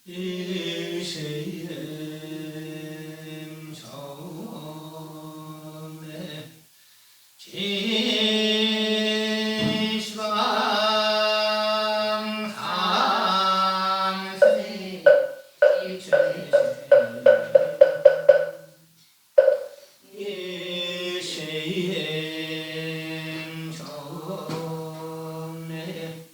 일시엠 정내 지시방삼세 일시엠 정내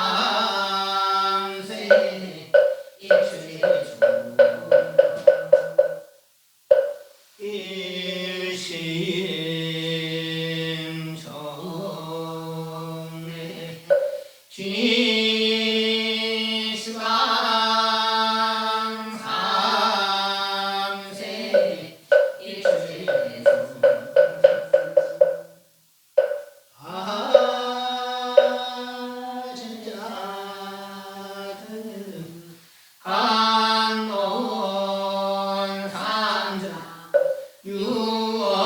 지시방삼세 일시엠 정내 지시방삼세 아진자들 간논산자 유언삼도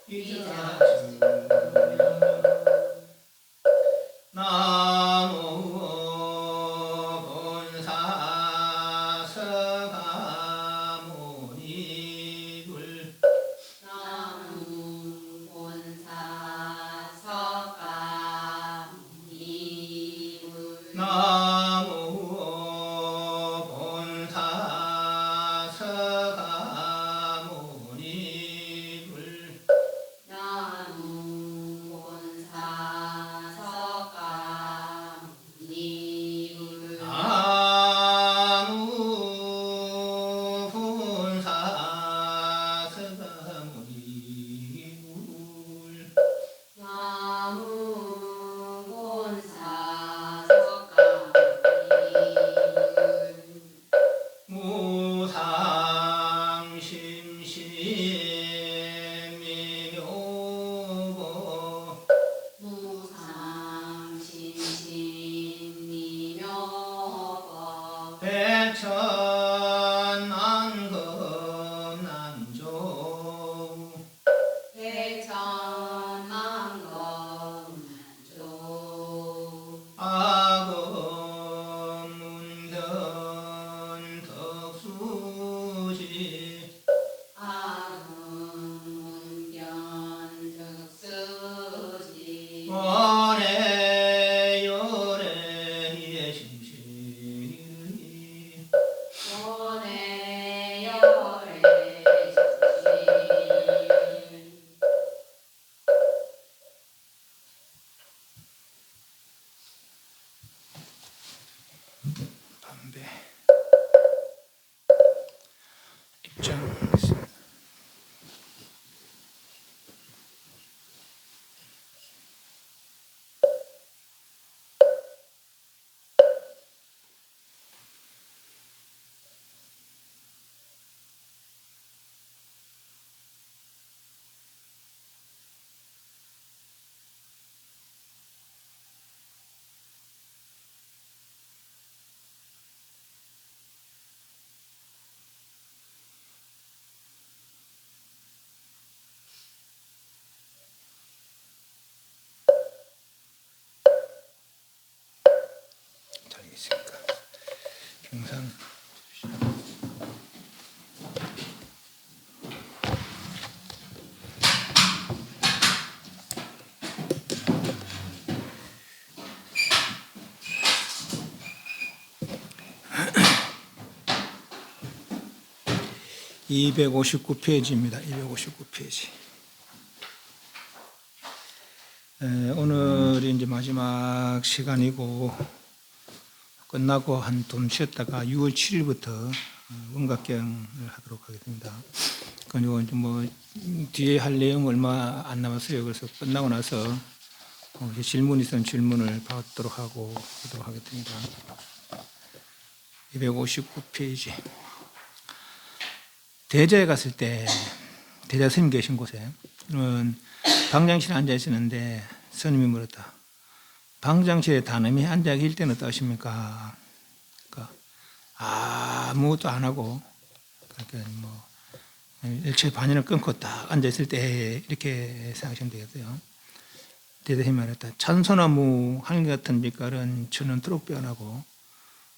이자주 나무 본사 서가모니불 나무 본사 서가모니불 나무 본사 서가모니불 나무 본사 서가모니불 나무 본사 서가모니불 나무 본사 서가모니불 무상심심미묘보 무상심심미묘법 백천만금난조 백천만검난조 악음문견 덕수지 아문견득수지 원해요래의 심실이 원해열애심심 담배 입장 259페이지입니다. 259페이지. 오늘이 이제 마지막 시간이고 끝나고 한 좀 쉬었다가 6월 7일부터 원각경을 하도록 하겠습니다. 그리고 이제 뭐 뒤에 할 내용 얼마 안 남았어요. 그래서 끝나고 나서 질문 있으면 질문을 받도록 하고 하도록 하겠습니다. 259페이지. 대저에 갔을 때 대자 스님 계신 곳에 방장실에 앉아 있었는데 스님이 물었다. 방장실에 단음이 앉아 계실 때는 어떠십니까? 그러니까 아무것도 안 하고 그러니까 뭐 일체 반연을 끊고 딱 앉아 있을 때 이렇게 생각하시면 되겠어요. 대대히 말했다. 찬소나무 한결같은 빛깔은 천연토록 변하고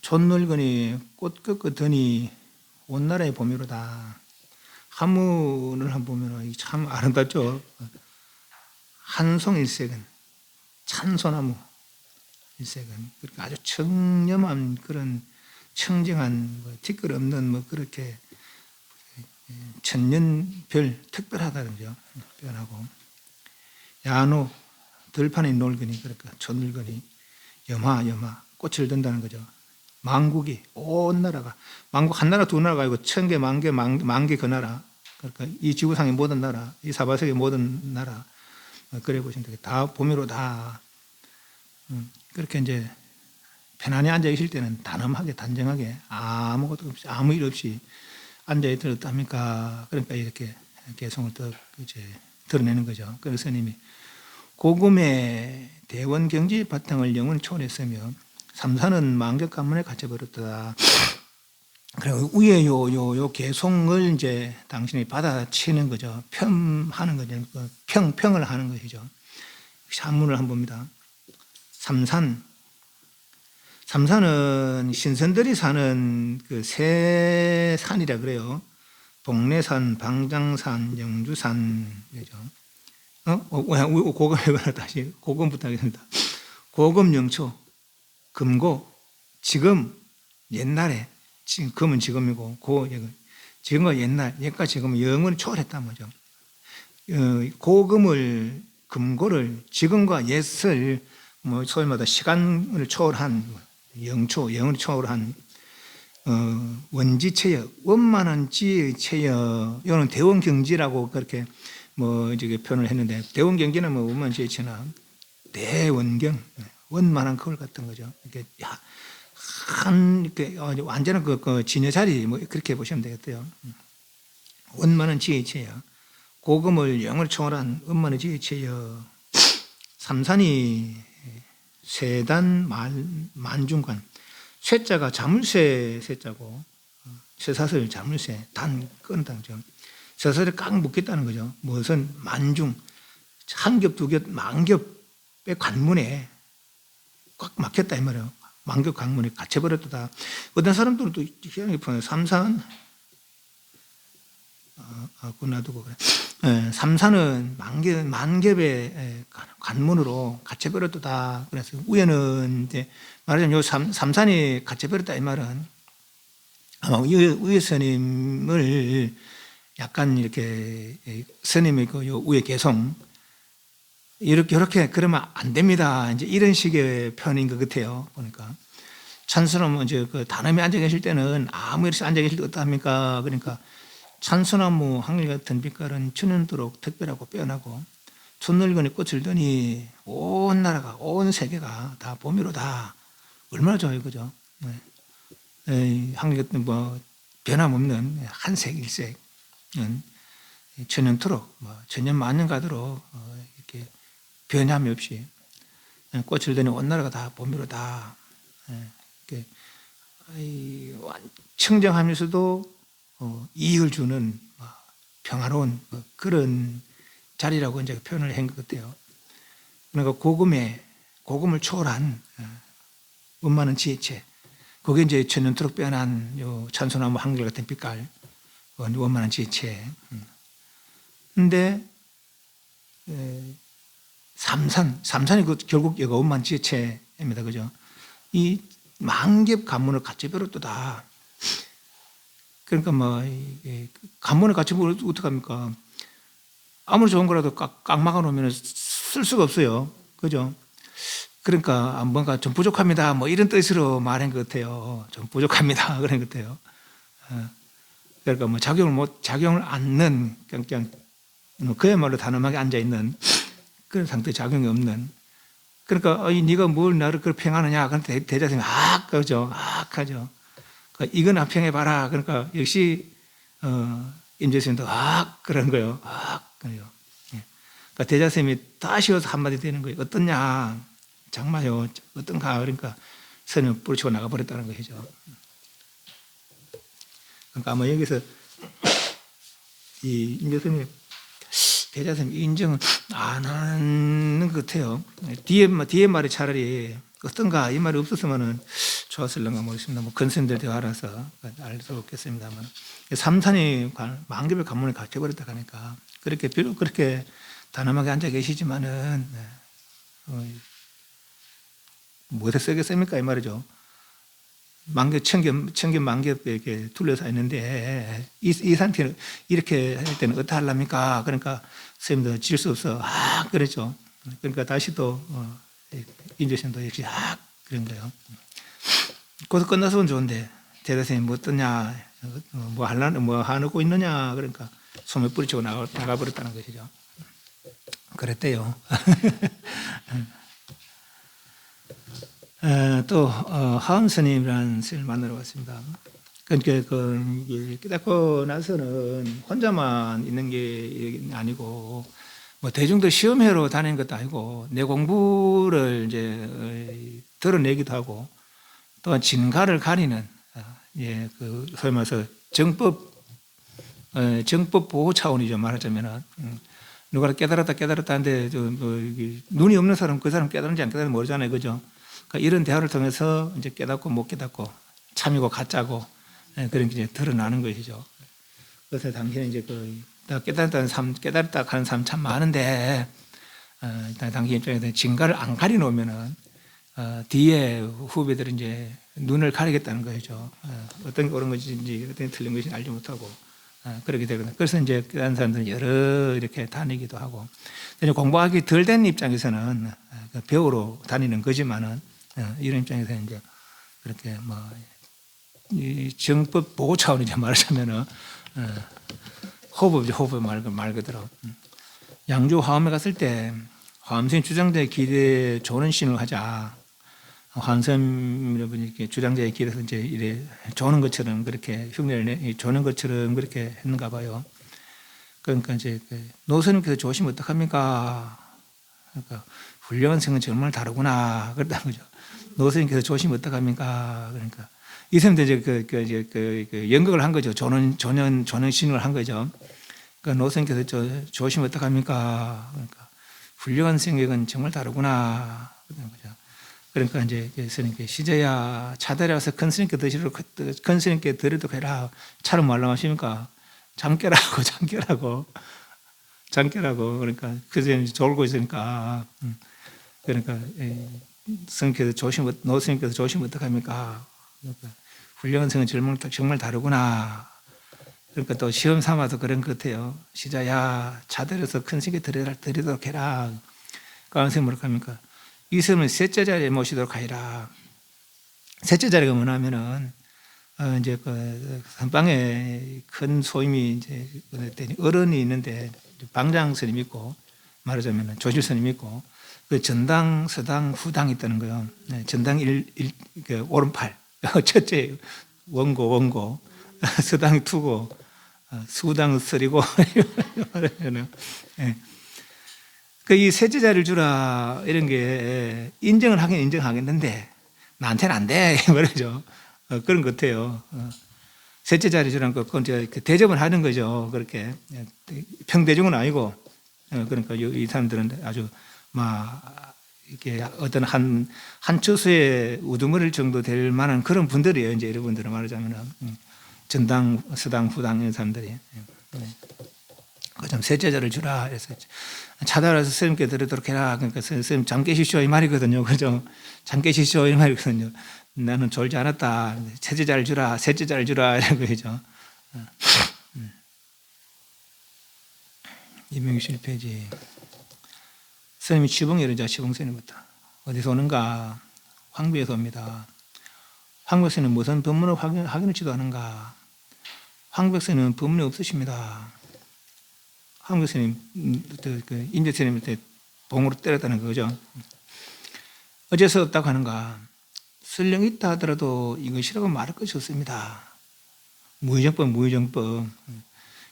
촌늙은이 꽃 꺾었더니 온 나라의 봄이로다. 한문을 한번 보면 참 아름답죠. 한송일색은 찬소나무 일색은 그렇게 아주 청렴한 그런 청정한 티끌 없는 그렇게 천년별 특별하다는 거죠. 변하고 야노 들판에 놀거니 그러니까 촌늙은이 염화 꽃을 든다는 거죠. 망국이 온 나라가 망국 한 나라 두 나라가 아니고 천개 만개 그 나라 그러니까 이 지구상의 모든 나라 이 사바세계 모든 나라 그래 보시면 되겠다. 다 봄이로 다 그렇게 이제 편안히 앉아 계실 때는 단엄하게 단정하게 아무것도 없이 아무 일 없이 앉아 있더라도 어떡합니까? 그러니까 이렇게 개성을 더 이제 드러내는 거죠. 그래서 스님이 고금의 대원 경지 바탕을 영원 초월했으며 삼산은 만격 가문에 갇혀버렸다. 그리고 위에 요 개성을 이제 당신이 받아치는 거죠. 편하는 거죠. 평을 하는 것이죠. 한문을 한번 봅니다. 삼산은 신선들이 사는 그 세 산이라 그래요. 복례산, 방장산, 영주산 그죠. 고금에 다시 고금부터 하겠습니다. 고금 영초, 금고, 지금 옛날에 지금 금은 지금이고 지금과 옛날 옛과 지금은 영원히 초월했단 말이죠. 고금을 금고를 지금과 옛을 소위 말해 시간을 초월한 영원히 초월한 원지체여 원만한 지체여 이거는 대원경지라고 그렇게 이제 표현을 했는데 대원경지는 원만한 지체나 대원경 원만한 그걸 같은 거죠. 이렇게 이렇게 완전한 그 진여 자리 그렇게 보시면 되겠대요. 원만한 지혜체여 고금을 영을 초월한 원만한 지혜체여 삼산이 세단 만중관 쇠자가 자물쇠 쇠자고 쇠사슬 자물쇠 단 끊다죠. 쇠사슬을 꽉 묶겠다는 거죠. 무슨 만중 한 겹 두 겹 만겹의 관문에 꽉 막혔다 이 말이에요. 만겹 관문에 갇혀버렸다. 어떤 사람들은 또 희한하게 표현해요. 삼산 그거 놔두고 그래. 삼산은 만겹의 관문으로 갇혀버렸다. 그래서 위에는 이제 말하자면 요 삼산이 갇혀버렸다 이 말은 아마 위에 스님을 약간 이렇게 스님의 그 요 위에 개성 이렇게 그러면 안 됩니다. 이제 이런 식의 표현인 것 같아요. 보니까 찬스나무 이제 그 단음에 앉아 계실 때는 아무 이렇게 앉아 계실 때 어떡합니까? 그러니까 찬소나무 한결같은 빛깔은 천연토록 특별하고 빼어나고 촌늙은이 꽃을 드니 온 나라가 온 세계가 다 봄이로다. 얼마나 좋아요, 그죠? 한결같은 변함없는 한색 일색 천연토록 천년 만년 가도록 이렇게 변함이 없이 꽃을 드니 온 나라가 다 봄이로다. 이렇게 청정하면서도 이익을 주는 평화로운 그런 자리라고 이제 표현을 한 것 같아요. 그러니까 고금을 초월한 원만한 지혜체, 그게 이제 천년토록 빼어난 요 찬소나무 한결같은 빛깔, 원만한 지혜체. 근데 삼산이 결국 여가 원만한 지혜체입니다, 그죠? 이 만겹 관문을 갇혀버렸다. 그러니까 관문을 갇혀버리면 어떡합니까? 아무리 좋은 거라도 꽉 막아놓으면 쓸 수가 없어요. 그죠? 그러니까 뭔가 좀 부족합니다. 이런 뜻으로 말한 것 같아요. 좀 부족합니다. 그런 것 같아요. 그러니까 작용을 않는, 그냥 그야말로 단엄하게 앉아있는 그런 상태 작용이 없는. 그러니까, 네가 뭘 나를 그렇게 평하느냐. 그런데 대자스님이 그죠? 하죠. 이건 안 평해봐라. 그러니까 역시 임재스님도 그런 거예요. 그래요. 그러니까 대자스님이 다시 와서 한마디 되는 거예요. 어떠냐? 정말요. 어떤가? 그러니까 선을 뿌리치고 나가버렸다는 것이죠. 그러니까 아마 여기서 이 임재스님이 대자쌤 인정은 안 하는 것 같아요. 뒤에 말이 차라리 어떤가 이 말이 없었으면은 좋았을런가 모르겠습니다. 뭐 근선들 대화라서 알 수 없겠습니다만 삼산이 만개별 관문을 갇혀버렸다 하니까 그렇게 비록 그렇게 단호하게 앉아 계시지만은 무엇에 쓰겠습니까 이 말이죠. 천견 만개에 이렇게 둘러서 있는데 이 상태는 이렇게 할 때는 어떻게 하려니까 그러니까 선생님도 질 수 없어 그랬죠. 그러니까 다시 또 인재심도 역시 그런 거예요. 거기서 끝났으면 좋은데 대대선생님 뭐 어떠냐 뭐 하고 있느냐 그러니까 소매 뿌리치고 나가버렸다는 것이죠. 그랬대요. 또 하은 스님이라는 스님을 만나러 왔습니다. 그러니까 깨닫고 나서는 혼자만 있는 게 아니고 뭐 대중들 시험회로 다니는 것도 아니고 내 공부를 이제 드러내기도 하고 또한 진가를 가리는 그 소위 말해서 정법 보호 차원이죠. 말하자면은 누가 깨달았다 하는데 눈이 없는 사람 그 사람 깨달은지 안 깨달은지 모르잖아요, 그죠? 그러니까 이런 대화를 통해서 이제 깨닫고 못 깨닫고 참이고 가짜고 그런 게 이제 드러나는 것이죠. 그래서 당신은 이제 깨달았다 하는 사람 참 많은데 당신 입장에서 진가를 안 가려놓으면은 뒤에 후배들은 이제 눈을 가리겠다는 거죠. 어떤 게 옳은 것인지 어떤 게 틀린 것인지 알지 못하고 그렇게 되거든요. 그래서 이제 깨달은 사람들은 여러 이렇게 다니기도 하고 공부하기 덜 된 입장에서는 배우러 다니는 거지만은 이런 입장에서 이제 그렇게 이 정법 보호 차원이죠. 말하자면은 호법이죠. 말 그대로. 양주 화엄에 갔을 때 화엄선이 주장자의 길에 조는 신을 하자. 화엄선 여러분이 주장자의 길에서 이제 이래 조는 것처럼 그렇게 흉내를 조는 것처럼 그렇게 했는가 봐요. 그러니까 이제 노선님께서 조시면 어떡합니까? 그러니까 훌륭한 성은 정말 다르구나 그랬다는 거죠. 노선님께서 조시면 어떡합니까? 그러니까 이 사람도 이제 연극을 한 거죠. 조는 신을 한 거죠. 그러니까 노선님께서 조시면 어떡합니까? 그러니까 훌륭한 성격은 정말 다르구나 그랬다는 거죠. 그러니까 이제 스님께 시제야 차들여서 큰 스님께 드리도록 해라. 차로 말랑하십니까? 잠깨라고 그러니까 그제 졸고 있으니까 그러니까 노스님께서 조시면 어떡합니까? 그러니까 훌륭한 성은 정말 다르구나. 그러니까 또 시험 삼아서 그런 것 같아요. 시자야 차들여서 큰 스님께 드리도록 해라. 그러니까 선생님 뭐라고 합니까? 이 스님은 셋째 자리에 모시도록 하리라. 셋째 자리가 뭐냐면은 이제 선방에 큰 소임이 이제 어른이 있는데 방장 스님 있고 말하자면 조실 스님 있고 그 전당, 서당, 후당이 있다는 거예요. 전당 오른팔 첫째 원고 서당이 투고 수당 쓰리고 말하면은 이 셋째 자리를 주라 이런 게 인정을 하긴 인정하겠는데 나한테는 안 돼 말이죠. 그런 것 같아요. 셋째 자리 주라는 거 그건 이제 대접을 하는 거죠. 그렇게 평대중은 아니고 그러니까 이 사람들은 아주 막 이렇게 어떤 한 처소의 우두머리 정도 될 만한 그런 분들이에요. 이제 여러분들은 말하자면은 전당, 서당, 후당 이런 사람들이. 그 좀 셋째 자를 주라. 그래서 차달아서 스님께 드리도록 해라. 그러니까 스님 잠 깨시쇼 이 말이거든요. 그죠? 잠 깨시쇼 이 말이거든요. 나는 졸지 않았다. 셋째 자를 주라. 셋째 자를 주라. 이런 거죠. 261페이지. 스님이 취봉이 이러자 취봉 스님부터. 어디서 오는가? 황비에서 옵니다. 황백스님은 무슨 법문을 확인을 지도하는가? 황백스님은 법문이 없으십니다. 황백스님, 임재스님한테 봉으로 때렸다는 거죠. 어째서 없다고 하는가? 설령 있다 하더라도 이것이라고 말할 것이 없습니다. 무의정법.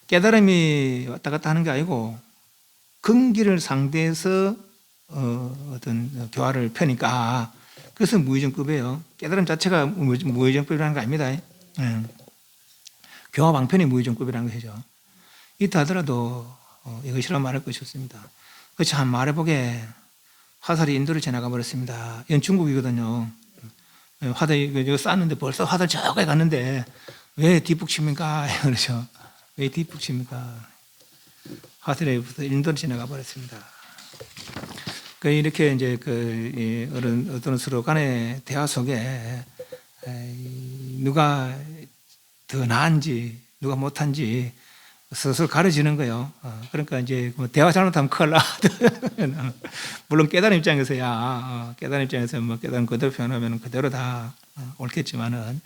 깨달음이 왔다 갔다 하는 게 아니고 근기를 상대해서 어떤 교화를 펴니까 그래서 무의정법이에요. 깨달음 자체가 무의정법이라는 거 아닙니다. 교화 방편이 무의정법이라는 것이죠. 있다 하더라도 이것이라 말할 것이 없습니다. 그렇지 한 말해보게 화살이 인도를 지나가 버렸습니다. 이건 중국이거든요. 화살 이거 쐈는데 벌써 화살 저까지 갔는데 왜 뒷북칩니까? 그러죠. 왜 뒷북칩니까? 화살이 인도를 지나가 버렸습니다. 이렇게 이제 어떤 서로 간의 대화 속에 누가 더 나은지 누가 못한지 스스로 가려지는 거예요. 그러니까 이제 대화 잘못하면 큰일 나. 물론 깨달은 입장에서야 깨달은 입장에서 뭐 깨달은 그대로 표현하면 그대로 다 옳겠지만은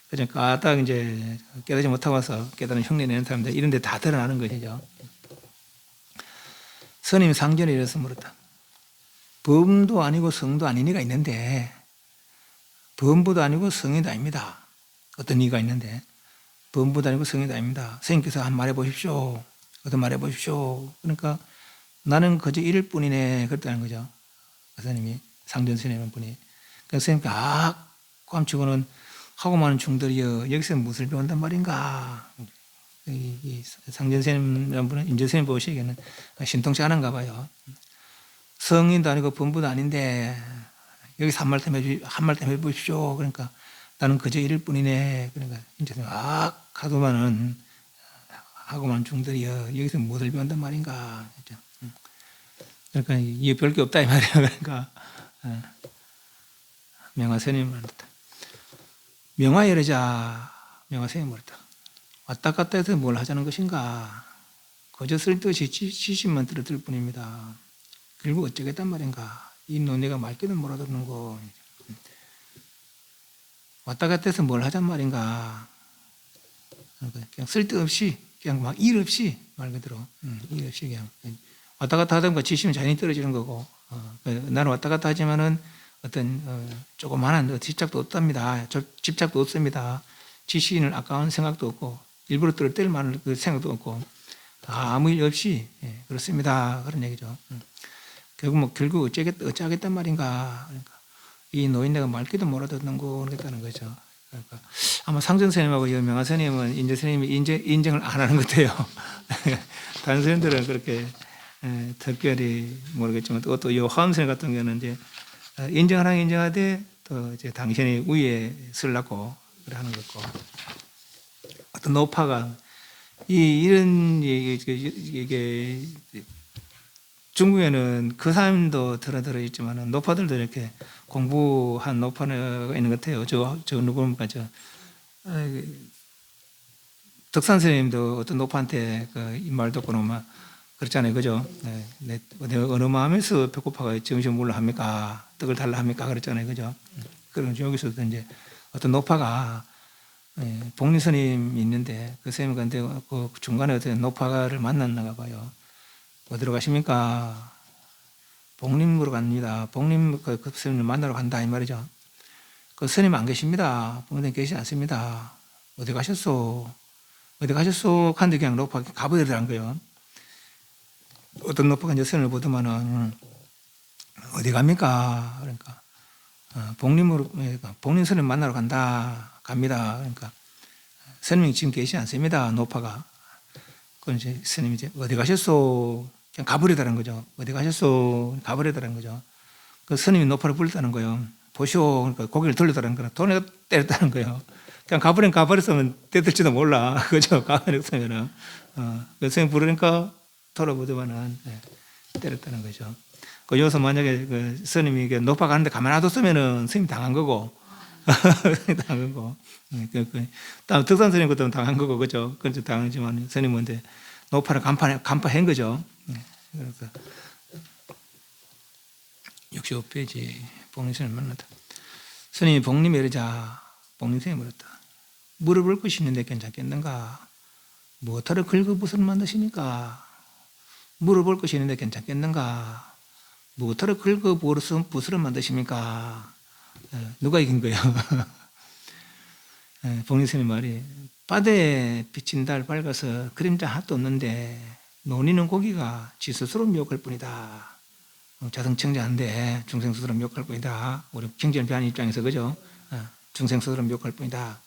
그냥 까딱 이제 깨달지 못하고 와서 깨달은 흉내 내는 사람들 이런 데 다 드러나는 것이죠. 스님 상전에 이래서 물었다. 범도 아니고 성도 아닌 이가 있는데 범부도 아니고 성인도 아닙니다. 어떤 이가 있는데 범부도 아니고 성인도 아닙니다. 선생님께서 한 말해 보십시오. 어떤 말해 보십시오. 그러니까 나는 그저 이럴 뿐이네 그랬다는 거죠. 그 스님이 상전 스님 분이. 그래서 선생님께 ቋ미치고는 하고 많은 중들이여 여기서 무엇을 배운단 말인가. 이 상전 스님이라는 분은 인재 스님 보시기에는 신통치 않은가 봐요. 성인도 아니고 범부도 아닌데 여기서 한 말씀 해보십시오. 그러니까 나는 그저 이럴 뿐이네. 그러니까 인재 스님 하고만은 중들이여 여기서 무엇을 배운단 말인가. 그러니까 이게 별 게 없다 이 말이에요. 그러니까 명화스님이 말했다. 명화열애자 명화스님이 말했다. 왔다 갔다 해서 뭘 하자는 것인가. 그저 쓸데없이 지식만 들을 뿐입니다. 결국 어쩌겠단 말인가. 이 논의가 말귀도 못 알아듣는 거. 왔다 갔다 해서 뭘 하잔 말인가. 그냥 쓸데없이 그냥 막 일 없이 말 그대로 일 없이 그냥 왔다 갔다 하던 거 지시면 자연히 떨어지는 거고 나는 왔다 갔다 하지만은 어떤 조그마한 집착도 없답니다. 집착도 없습니다. 지시인을 아까운 생각도 없고 일부러 때릴 만한 그 생각도 없고 아무 일 없이 그렇습니다. 그런 얘기죠. 결국 어쩌겠단 말인가. 그러니까 이 노인네가 말귀도 못 알아듣는 거 그랬다는 거죠. 그러니까 아마 상전 스님하고 명화 스님은 인재 스님이 인정을 안 하는 것 같아요. 다른 스님들은 그렇게 특별히 모르겠지만 또 화엄 스님 같은 경우는 이제 인정하라면 인정하되 또 이제 당신이 위에 쓰려고 그래 하는 거고 어떤 노파가 이런 이게 중국에는 그 사람도 들어 있지만은 노파들도 이렇게 공부한 노파가 있는 것 같아요. 저 누구입니까? 덕산 선생님도 어떤 노파한테 이 말 듣고는 막 그렇잖아요. 그죠? 내가 어느 마음에서 배고파가 정신 몰라 합니까? 떡을 달라 합니까? 그랬잖아요. 그죠? 그럼 여기서도 이제 어떤 노파가 복리 스님이 있는데 그 스님한테 그 중간에 어떤 노파를 만났나 봐요. 어디로 가십니까? 복림으로 갑니다. 복림 그 스님을 만나러 간다 이 말이죠. 그 스님 안 계십니다. 복림 계시지 않습니다. 어디 가셨소? 하는데 그냥 노파 가버리더란 거예요. 어떤 노파가 이제 스님을 보더만은 어디 갑니까? 그러니까 복림 스님 만나러 갑니다. 그러니까 스님이 지금 계시지 않습니다. 노파가. 그럼 이제 스님이 이제 어디 가셨소? 그냥 가버리더라는 거죠. 어디 가셨소? 가버리더라는 거죠. 그 스님이 노파를 불렀다는 거예요. 보시오. 그러니까 고개를 돌리더라는 거예요. 돈에 때렸다는 거예요. 그냥 가버렸으면 때릴지도 몰라. 그죠? 가버렸으면은. 그 스님 부르니까 돌아보더만은 때렸다는 거죠. 여기서 만약에 그 스님이 노파 가는데 가만 놔뒀으면은 스님이 당한 거고. 당한 거고. 다음 덕산 스님 것도 당한 거고, 그죠? 그렇죠. 당하지만 스님은 이제 노파를 간파한 거죠. 그래서 65페이지 복림 스님 만났다. 스님이 복림에 이르자 복림 스님이 물었다. 물어볼 것이 있는데 괜찮겠는가? 무엇하러 긁어붓을 만드십니까? 물어볼 것이 있는데 괜찮겠는가? 무엇하러 긁어붓을 만드십니까? 누가 이긴 거예요? 복림 스님 말이 바다에 비친 달 밝아서 그림자 하나도 없는데 논이는 고기가 지 스스로 미혹할 뿐이다. 자성청자한데 중생 스스로 미혹할 뿐이다. 우리 경전 배하는 입장에서 그죠? 중생 스스로 미혹할 뿐이다.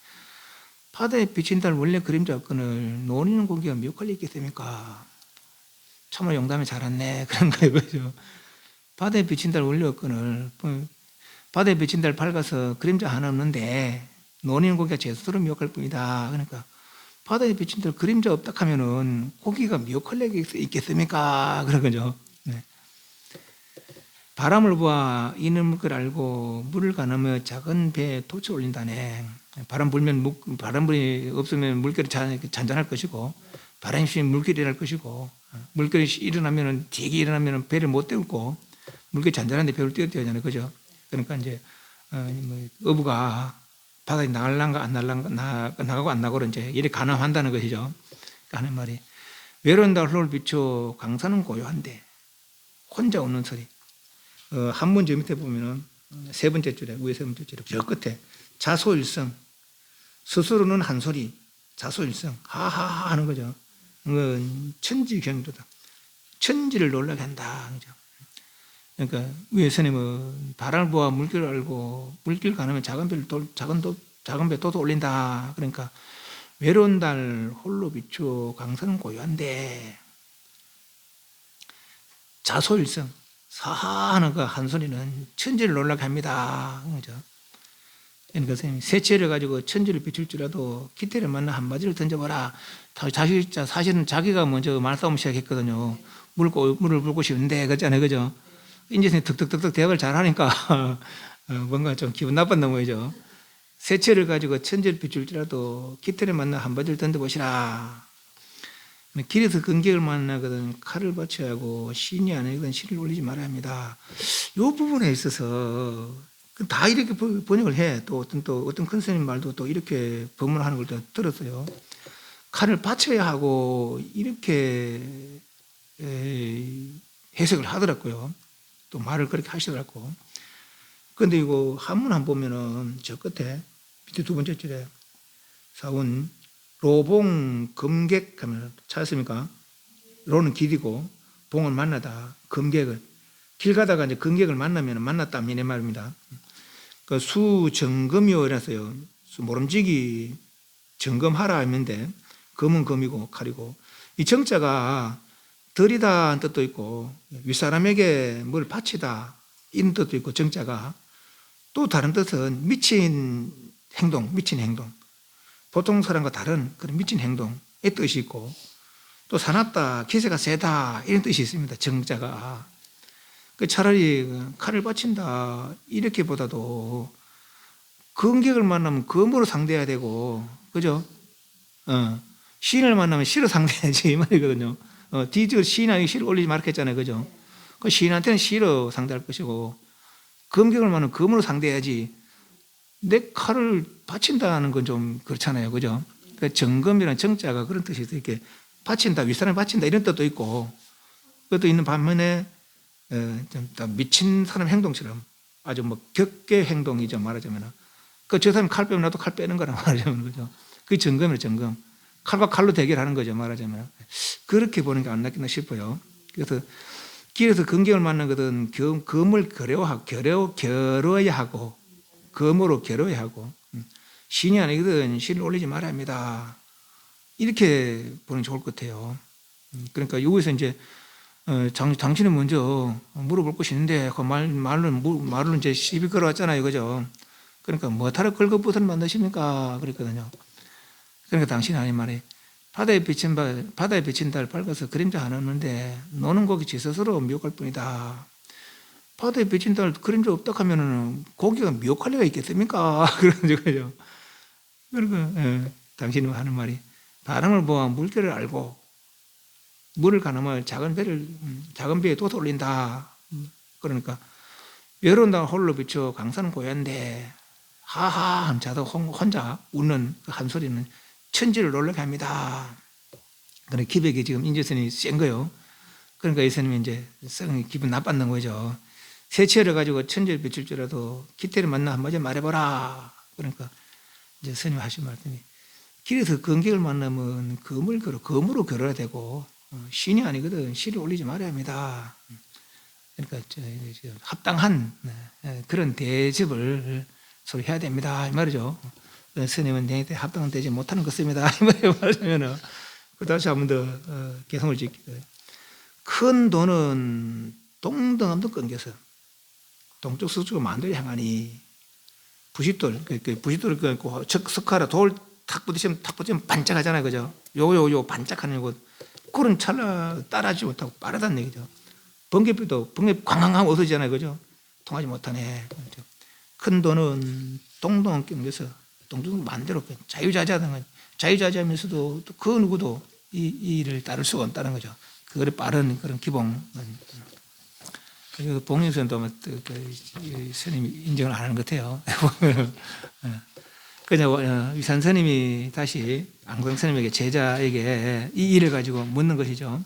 바다에 비친 달 원래 그림자 없거늘 논이는 고기가 미혹할 리 있겠습니까? 참으로 용담이 잘 왔네. 그런 거예요. 그죠? 바다에 비친 달 원료건을, 바다에 비친 달 밝아서 그림자 하나 없는데, 노니는 고기가 제 스스로 미혹할 뿐이다. 그러니까, 바다에 비친 달 그림자 없다 하면은 고기가 미혹할 리가 있겠습니까? 그런 거죠. 네. 바람을 보아 이는 물결 알고 물을 가늠하여 작은 배에 돛을 올린다네. 바람불이 없으면 물결이 잔잔할 것이고, 바람이 있으면 물결이 일어날 것이고, 물결이 일어나면은 되게 일어나면은 배를 못 떼고, 물결이 잔잔한데 배를 띄워야 되잖아요, 그죠? 그러니까 이제 어부가 바다에 나갈란가 안 나갈란가 나가고 안 나가고 이제 이렇게 가늠한다는 것이죠. 그러니까 하는 말이 외로운 달 홀로 비춰 강산은 고요한데 혼자 웃는 소리. 한문 저 밑에 보면은 세 번째 줄에 위에 세 번째 줄에 저 끝에 자소일성 스스로는 한 소리 자소일성 하하하 하는 거죠. 천지경도다. 천지를 놀라게 한다. 그죠? 그러니까 위에 스님은 바람을 보아 물결을 알고 물길 가능하면 작은 배 또도 올린다. 그러니까 외로운 달 홀로 비추어 강산은 고요한데 자소일성 사하하는 그 한 소리는 천지를 놀라게 합니다. 그죠? 그러니까 선생님이 세체를 가지고 천지를 비출 줄라도 기태를 만나 한마디를 던져봐라. 사실은 자기가 먼저 말싸움 시작했거든요. 물을 불고 싶은데 그렇잖아요, 그죠? 이제 선생님 득득득득 대화를 잘하니까 뭔가 좀 기분 나빴나 보이죠. 세체를 가지고 천지를 비출 줄라도 기태를 만나 한마디를 던져보시라. 길에서 근격을 만나거든 칼을 받쳐야 하고 신이 아니거든 실을 올리지 말아야 합니다. 이 부분에 있어서 다 이렇게 번역을 해. 또 어떤 큰 스님 말도 또 이렇게 법문하는 걸 들었어요. 칼을 받쳐야 하고 이렇게 해석을 하더라고요. 또 말을 그렇게 하시더라고. 그런데 이거 한문 한 보면은 저 끝에 밑에 두 번째 줄에 사운 로봉 금객 하면 찾았습니까? 로는 길이고 봉을 만나다 금객을 길 가다가 이제 금객을 만나면 만났다 이런 말입니다. 그 수정금이요 이랬어요. 모름지기 점검하라 했는데 금은 금이고 칼이고 이 정자가 들이다 뜻도 있고 윗사람에게 뭘 바치다 이런 뜻도 있고 정자가 또 다른 뜻은 미친 행동 보통 사람과 다른 그런 미친 행동의 뜻이 있고 또 사납다 기세가 세다 이런 뜻이 있습니다. 정자가 차라리 칼을 바친다 이렇게보다도 금객을 만나면 금으로 상대해야 되고 그죠? 시인을 만나면 시로 상대해야지 이 말이거든요. 뒤집어 시인 아니고 시를 올리지 말라 했잖아요. 그죠? 그 시인한테는 시로 상대할 것이고 금격을 만나면 금으로 상대해야지 내 칼을 바친다는 건 좀 그렇잖아요. 그죠? 그러니까 정금이라는 정자가 그런 뜻이 있어요. 이렇게 바친다, 윗사람이 바친다 이런 뜻도 있고 그것도 있는 반면에 좀 미친 사람 행동처럼 아주 뭐 격계 행동이죠. 말하자면 저 사람이 칼 빼면 나도 칼 빼는 거라 말하자면 그죠? 그게 정금이에요. 정금. 칼과 칼로 대결하는 거죠. 말하자면 그렇게 보는 게 안 낫겠나 싶어요. 그래서 길에서 근경을 만난 것은 금을 겨뤄야 하고 금으로 겨뤄야 하고 신이 아니거든 신을 올리지 말아야 합니다. 이렇게 보는 게 좋을 것 같아요. 그러니까 여기서 이제 당신은 먼저 물어볼 것이 있는데 그 말로 이제 시비 걸어왔잖아요. 그죠? 그러니까 뭐하러 걸거부터 만드십니까? 그랬거든요. 그러니까 당신이 아닌 말이 바다에 비친 달 밝아서 그림자 하나 없는데 노는 고기 지 스스로 미혹할 뿐이다. 바다에 비친 달 그림자 없다 하면은 고기가 미혹할 리가 있겠습니까? 그러죠. 그러니까 당신이 하는 말이 바람을 보아 물결을 알고 물을 가늠하여 작은 배에 돛을 올린다. 그러니까 외로운 달 홀로 비춰 강산은 고요한데 하하 함자도 혼자 웃는 한 소리는 천지를 놀라게 합니다. 그러니까 기백이 지금 인재선이 센 거요. 그러니까 이 스님이 이제 기분 나빴는 거죠. 세체를 가지고 천지를 비출 줄라도 기태를 만나 한마디 말해보라. 그러니까 이제 스님이 하신 말씀이 길에서 근객을 만나면 금으로 겨뤄야 되고 신이 아니거든 실을 올리지 말아야 합니다. 그러니까 합당한 그런 대접을 서로 해야 됩니다. 이 말이죠. 스님은 내한테 합당은 되지 못하는 것입니다. 이 말을 말하자면 다시 한 번 더 개성을 짓기도 해요. 큰 돈은 동등함도 끊겨서 동쪽 서쪽으로 만들어 향하니 부싯돌, 부싯돌 석화로 돌 탁 부딪히면 반짝하잖아요, 그죠? 요 반짝하는 거 그런 찰나 따라하지 못하고 빠르다는 얘기죠. 번개도 번개 광광광 없어지잖아요, 그죠? 통하지 못하네. 그렇죠? 큰 돈은 동동은 끊겨서 동동 만대로 자유자재하다는 거죠. 자유자재하면서도 또 그 누구도 이 일을 따를 수가 없다는 거죠. 그거를 빠른 그런 기본. 그리고 봉인선도 스님이 인정을 안 하는 것 같아요. 그냥 위산 스님이 다시 안광 스님에게 제자에게 이 일을 가지고 묻는 것이죠.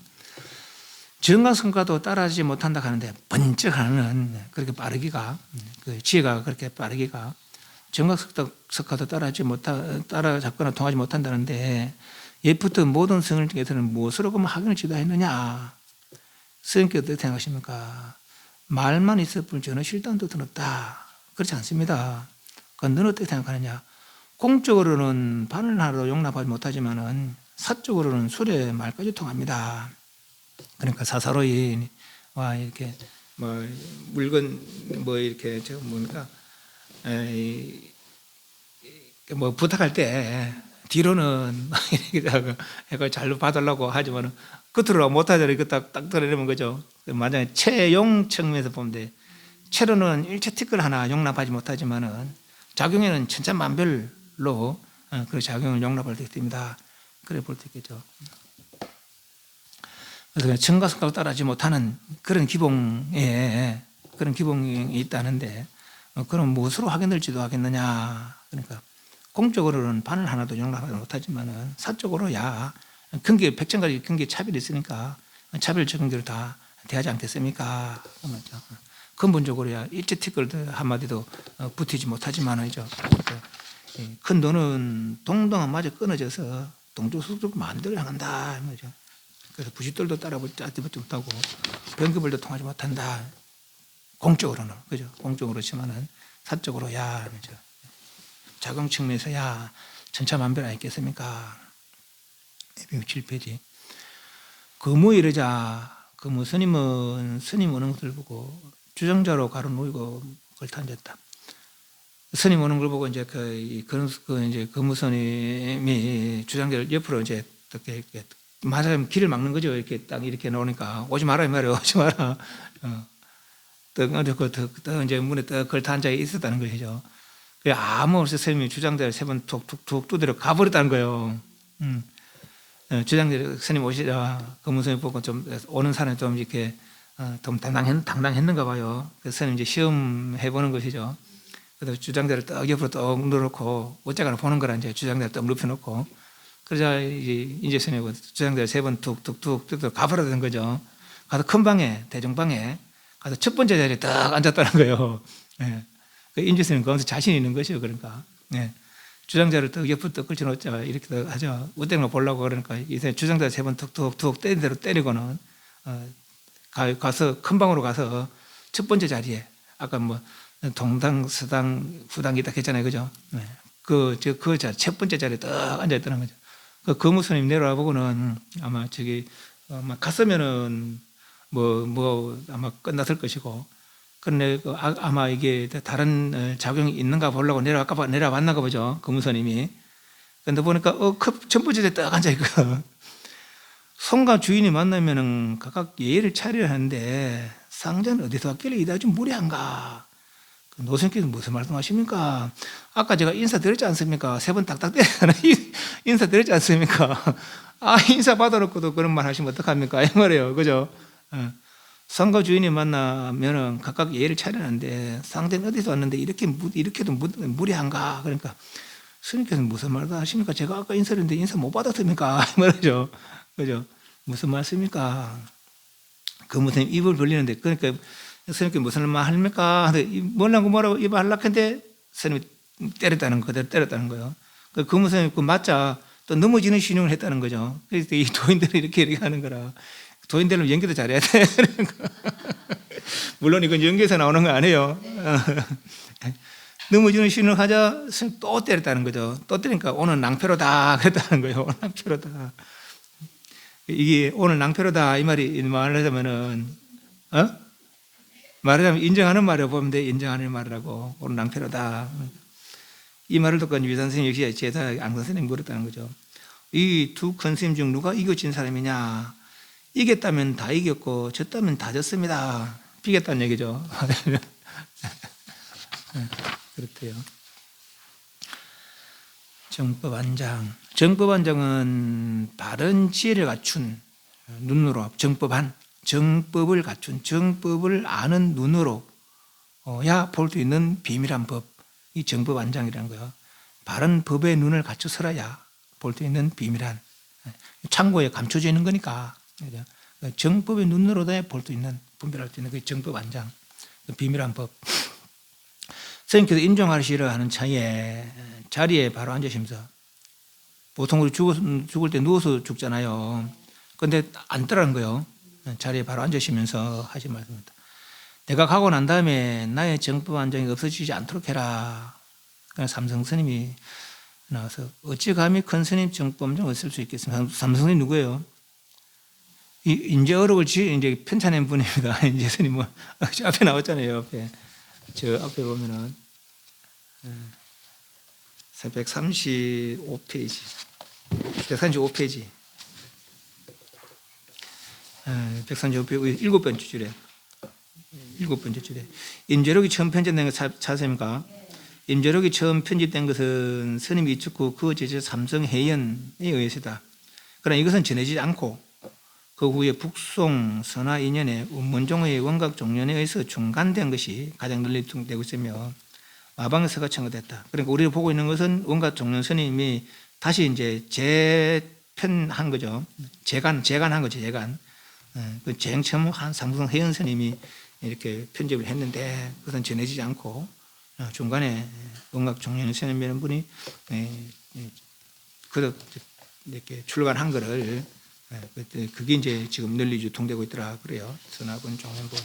정각성과도 따라하지 못한다 하는데 번쩍하는 그렇게 빠르기가 그 지혜가 그렇게 빠르기가 정각성과도 따라잡거나 통하지 못한다는데 예부터 모든 성을 중에서는 무엇으로 그러면 학연을 지도했느냐? 스님께서 어떻게 생각하십니까? 말만 있을 뿐 전혀 실당도 없다. 그렇지 않습니다. 그건 너는 어떻게 생각하느냐? 공적으로는 바늘 하나도 용납하지 못하지만은 사적으로는 수레 말까지 통합니다. 그러니까 사사로이 와 이렇게 뭐 물건 뭐 이렇게 저 뭡니까 뭐 부탁할 때 뒤로는 이렇게 해가 잘로 봐달라고 하지만은 끝으로 못하더라 이거 딱 들어내면 거죠. 만약에 채용 측면에서 보면 돼. 채로는 일체 티끌 하나 용납하지 못하지만은 작용에는 천차만별로 그 작용을 용납할 수 있습니다. 그래 볼 수 있겠죠. 그래서 정가성과도 따라하지 못하는 그런 기봉이 있다는데 그럼 무엇으로 확인될지도 하겠느냐? 그러니까 공적으로는 바늘 하나도 용납하지 못하지만은 사적으로야 근기 100점까지 근기 차별이 있으니까 차별적 근기를 다 대하지 않겠습니까? 근본적으로야 일제 티끌 한마디도 붙이지 못하지만은죠. 큰 돈은 동동한마저 끊어져서 동쪽 서쪽 만들어 향한다. 거죠. 그래서 부싯돌도 따라붙지 못하고 변기불도 통하지 못한다. 공적으로는 그죠. 공적으로 그렇지만은 사적으로야 그죠. 작용 측면에서야 천차만별 아니겠습니까? 207페이지. 거무에 이르자 거무 스님은 스님 오는 것을 보고 주정자로 가로 놓이고 걸터앉았다. 스님 오는 걸 보고 이제 이제 거무 스님이 주정자를 옆으로 이제 이렇게 말하자면 길을 막는 거죠. 이렇게 딱 이렇게 나오니까 오지 마라 이 말이에요. 오지 마라. 또 이제 문에 딱 걸터 앉아 있었다는 것이죠. 아무 없이 스님이 주장대를 세 번 툭툭툭 두드려 가버렸다는 거예요. 주장대 스님 오시자 거무 스님 보고 좀 오는 사람이 좀 이렇게 좀 당당했는가 봐요. 그래서 스님 이제 시험해 보는 것이죠. 그래서 주장대를 딱 옆으로 딱 넣어놓고 어째가나 보는 거라 이제 주장대를 딱 눕혀놓고 그러자 이제 스님이 주장대를 세 번 툭툭툭 두드려 가버렸다는 거죠. 가서 큰 방에 대중방에 가서 첫 번째 자리에 딱 앉았다는 거예요. 네. 인지스는 거기서 자신 있는 것이요. 그러니까 네. 주장자를 또 옆으로 또 걸쳐놓자 이렇게 하죠. 우땡을 보려고 그러니까 이제 주장자 세 번 툭툭툭 때린 대로 때리고는 가서 큰 방으로 가서 첫 번째 자리에 아까 뭐 동당 서당 후당이 딱 했잖아요, 그죠? 네. 첫 번째 자리에 딱 앉아 있다는 거죠. 그 거무스님 내려와 보고는 아마 아마 갔으면은 뭐 아마 끝났을 것이고. 그런데 아마 이게 다른 작용이 있는가 보려고 내려왔나가 보죠. 거무스님이. 그런데 보니까 첫 번째 자리에 딱 앉아 있고 손과 주인이 만나면은 각각 예의를 차려야 하는데 상자는 어디서 왔길래 이다 좀 무례한가? 노선께서 무슨 말씀하십니까? 아까 제가 인사드렸지 않습니까? 세 번 딱딱 때리잖아요. 인사드렸지 않습니까? 인사 받아놓고도 그런 말 하시면 어떡합니까? 이 말이에요. 그죠? 상가 주인이 만나면은 각각 예의를 차려는데 상대는 어디서 왔는데 이렇게도 무례한가? 그러니까 스님께서 무슨 말도 하십니까? 제가 아까 인사했는데 인사 못 받았습니까? 이 말이죠. 그죠? 무슨 말씀입니까? 그 무슨 입을 벌리는데 그러니까 스님께 무슨 말 합니까? 뭐라고 입을 하려고 했는데 스님이 때렸다는 거예요. 그 무슨 맞자 또 넘어지는 신용을 했다는 거죠. 그래서 이 도인들은 이렇게 하는 거라. 도인들은 연기도 잘해야 돼. 물론 이건 연기에서 나오는 거 아니에요. 넘어지는 신용을 하자 스님 또 때렸다는 거죠. 또 때리니까 오늘 낭패로다 그랬다는 거예요. 낭패로다. 이게 오늘 낭패로다 이 말이 말하자면은 말하자면 인정하는 말을 보면 돼. 인정하는 말이라고. 오늘 낭패로다. 이 말을 듣고 유산 선생님 역시 제자 안 선생님 물었다는 거죠. 이 두 큰 스님 중 누가 이겨진 사람이냐? 이겼다면 다 이겼고 졌다면 다 졌습니다. 비겼다는 얘기죠. 그렇대요. 정법안장. 정법안장은 바른 지혜를 갖춘 눈으로 정법을 갖춘 정법을 아는 눈으로 야 볼 수 있는 비밀한 법. 이 정법안장이라는 거예요. 바른 법의 눈을 갖춰서라야 볼 수 있는 비밀한 창고에 감춰져 있는 거니까 정법의 눈으로도 볼 수 있는 분별할 수 있는 그 정법안장, 그 비밀한 법. 선생님께서 인종하시려 하는 차에 자리에 바로 앉으시면서 보통 우리 죽을 때 누워서 죽잖아요. 그런데 앉더라는 거예요. 자리에 바로 앉으시면서 하신 말씀입니다. 내가 가고 난 다음에 나의 정법안장이 없어지지 않도록 해라. 그러니까 삼성 스님이 나와서 어찌 감히 큰 스님 정법안장을 쓸 수 있겠습니까? 삼성 스님 누구예요? 인제 어록을 이제 편찬한 분입니다. 인제 스님은 앞에 나왔잖아요. 앞에 저 앞에 보면은 135페이지, 135페이지, 135페이지 7번째 줄에 7번째 줄에 임재록이 처음 편집된 거 찾으십니까? 임재록이 처음 편집된 것은 스님 이축 후 그 제자 삼성해연에 의해서다. 그러나 이것은 전해지지 않고 그 후에 북송 선화 이년에 운문종의 원각 종련에 의해서 중간된 것이 가장 널리 되고 있으며 마방서가 청구됐다. 그러니까 우리가 보고 있는 것은 원각 종련 스님이 다시 이제 재편한 거죠. 재간한 거죠. 재간. 그 재행처음 한 삼성해연 스님이 이렇게 편집을 했는데 그것은 전해지지 않고 중간에 원각 종련 스님이라는 분이 이렇게 출간한 거를 그게 이제 지금 널리 유통되고 있더라 그래요. 선화본 종현본.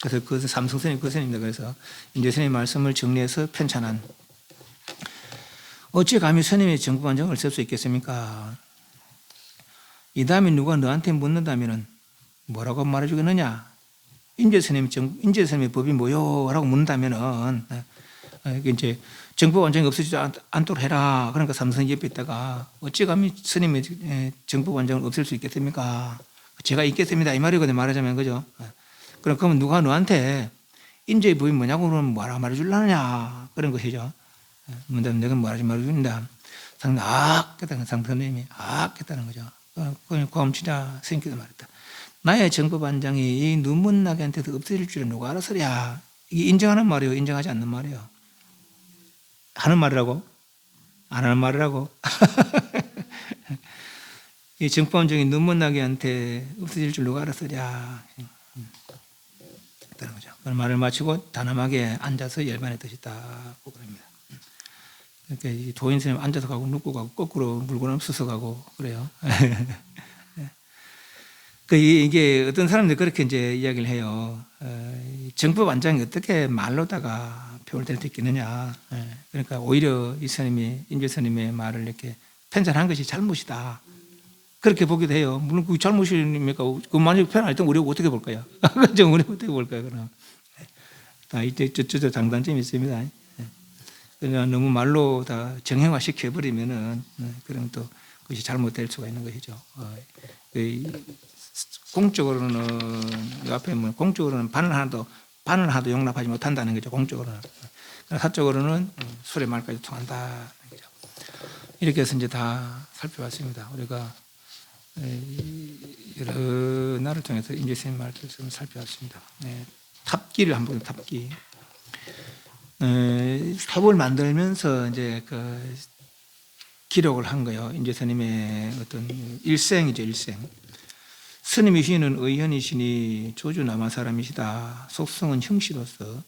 그래서 그것은 삼성 스님 그 스님입니다. 그래서 인제 스님 말씀을 정리해서 편찬한. 어찌 감히 스님의 정법안장을 쓸 수 있겠습니까? 이 다음에 누가 너한테 묻는다면은 뭐라고 말해주겠느냐? 인제 스님의 법이 뭐요? 라고 묻는다면은 이제 정법안장이 없어지지 않도록 해라. 그러니까 삼성 옆에 있다가 어찌 감히 스님의 정법안장을 없앨 수 있겠습니까? 제가 있겠습니다. 이 말이거든요. 말하자면 그죠? 그러면 누가 너한테 인제의 법이 뭐냐고 그러면 뭐라 말해주려느냐? 그런 것이죠. 문다면 내가 뭐라지 말해준다. 상선님이 했다는 거죠. 그럼 진짜 스님께서 말했다. 나의 정법안장이 이 눈먼나게한테도 없어질 줄은 누가 알았으랴. 이게 인정하는 말이에요. 인정하지 않는 말이에요. 하는 말이라고? 안 하는 말이라고? 이 정법안장이 눈먼나게한테 없어질 줄 누가 알았으랴. 했다는 거죠. 그 말을 마치고 단엄하게 앉아서 열반의 뜻이 딱 그럽니다. 이렇게 도인 스님 앉아서 가고 눕고 가고 거꾸로 물건 없어서 가고 그래요. 이게 어떤 사람들이 그렇게 이제 이야기를 해요. 정법안장이 어떻게 말로다가 표현될 수 있겠느냐. 그러니까 오히려 이 스님이 인재 스님의 말을 이렇게 편찬한 것이 잘못이다. 그렇게 보기도 해요. 물론 그 잘못입니까? 그 만약 편할 때 우리가 어떻게 볼까요? 그죠? 우리가 어떻게 볼까요? 그럼 다 이제 저도 장단점이 있습니다. 그러니까 너무 말로 다 정형화 시켜버리면은 그럼 또 그것이 잘못될 수가 있는 것이죠. 공적으로는 앞에 뭐 공적으로는 반을 하나도 용납하지 못한다는 거죠. 공적으로는. 사적으로는 술의 말까지 통한다. 이렇게 해서 이제 다 살펴봤습니다. 우리가 여러 날을 통해서 인재 스님 말씀을 살펴봤습니다. 탑기를 한번 탑기. 탑을 만들면서 이제 그 기록을 한 거예요. 인재 스님의 어떤 일생이죠, 일생. 스님이시는 의현이시니 조주 남한 사람이시다. 속성은 형씨로서